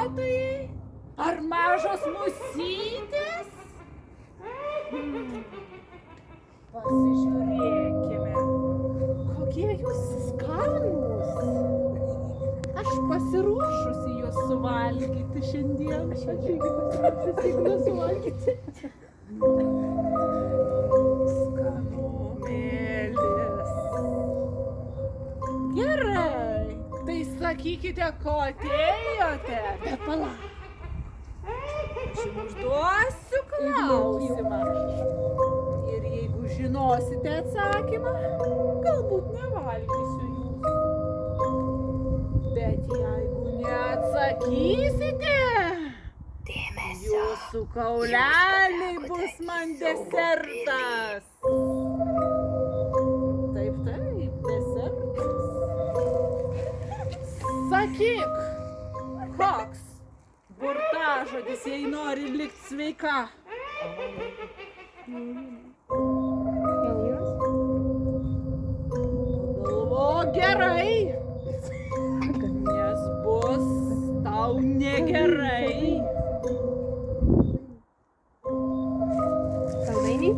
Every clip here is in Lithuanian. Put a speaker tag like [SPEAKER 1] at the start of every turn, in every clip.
[SPEAKER 1] medžiotojai? Ar mažos musytės? Pasižiūrėkime, kokie jūs skanūs. Aš pasiruošusi juos suvalgyti šiandien.
[SPEAKER 2] Aš irgi pasiruošusi juos suvalgyti.
[SPEAKER 1] Skanumėlis. Gerai, tai sakykite, ko atėjote.
[SPEAKER 2] Bet palauk.
[SPEAKER 1] Aš jums užduosiu klausimą. Ir jeigu žinosite atsakymą, galbūt nevalgysiu jūsų. Bet jeigu neatsakysite, jūsų kauleliai bus man desertas. Taip, desertas. Sakyk, koks burtažodis, jei nori likti sveika? Galvo gerai, nes bus tau negerai.
[SPEAKER 2] Saldainiai?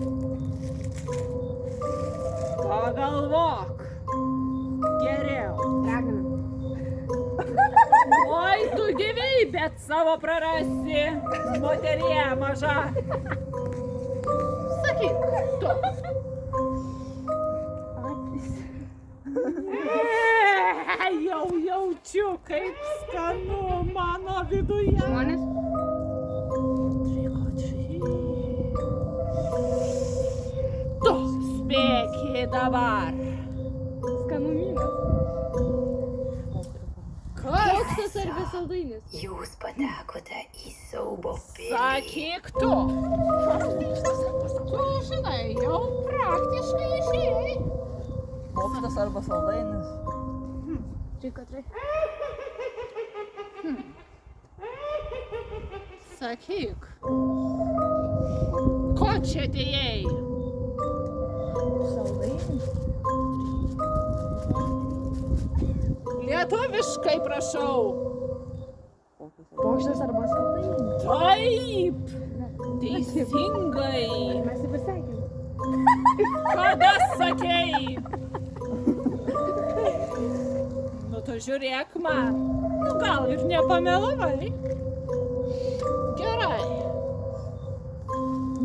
[SPEAKER 1] Pagalvok geriau.
[SPEAKER 2] Ragana.
[SPEAKER 1] Oi, tu gyvybę savo prarasi, moterie maža. Sakyk, tu. Jau jaučiu, kaip skanu mano viduje.
[SPEAKER 2] Žmonės?
[SPEAKER 1] Tu spėki dabar.
[SPEAKER 2] Skanumynas.
[SPEAKER 1] Kas?
[SPEAKER 2] Koksas ar besaldainis?
[SPEAKER 3] Jūs patekote į siaubo pilį.
[SPEAKER 1] Sakyk tu. Tu žinai, jau praktiškai išėjai.
[SPEAKER 4] Mokslas arba saldainis.
[SPEAKER 2] Katrai.
[SPEAKER 1] Sakyk. Ko čia atėjai?
[SPEAKER 2] Saldainis.
[SPEAKER 1] Lietuviškai prašau.
[SPEAKER 2] Pokštas arba saldainis.
[SPEAKER 1] Taip. Teisingai.
[SPEAKER 2] Mes ir pasakėm.
[SPEAKER 1] Kada sakei? Nu tu žiūrėk man. Nu gal ir nepamelavai. Gerai.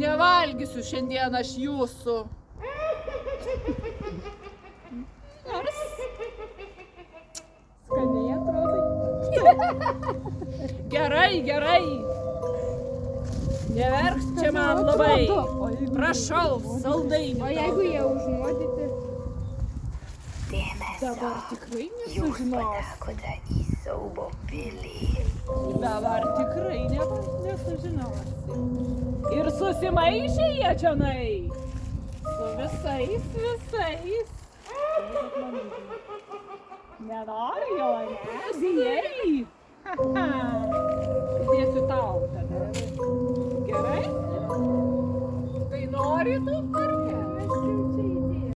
[SPEAKER 1] Nevalgysiu šiandien aš jūsų. Nors
[SPEAKER 2] Skaniai atrodai.
[SPEAKER 1] gerai. Neverk čia man labai. Prašau, saldainių.
[SPEAKER 2] O jeigu jie užnuodyti?
[SPEAKER 3] Dėmesio.
[SPEAKER 1] Dabar tikrai
[SPEAKER 3] Jūs
[SPEAKER 1] nesužinos.
[SPEAKER 3] patekote į siaubo pilį.
[SPEAKER 1] Dabar tikrai nesužinosi. Ir susimaišė jie čionai. Su visais. Nenori jo, ne? Bijai. Dėsiu tau tada.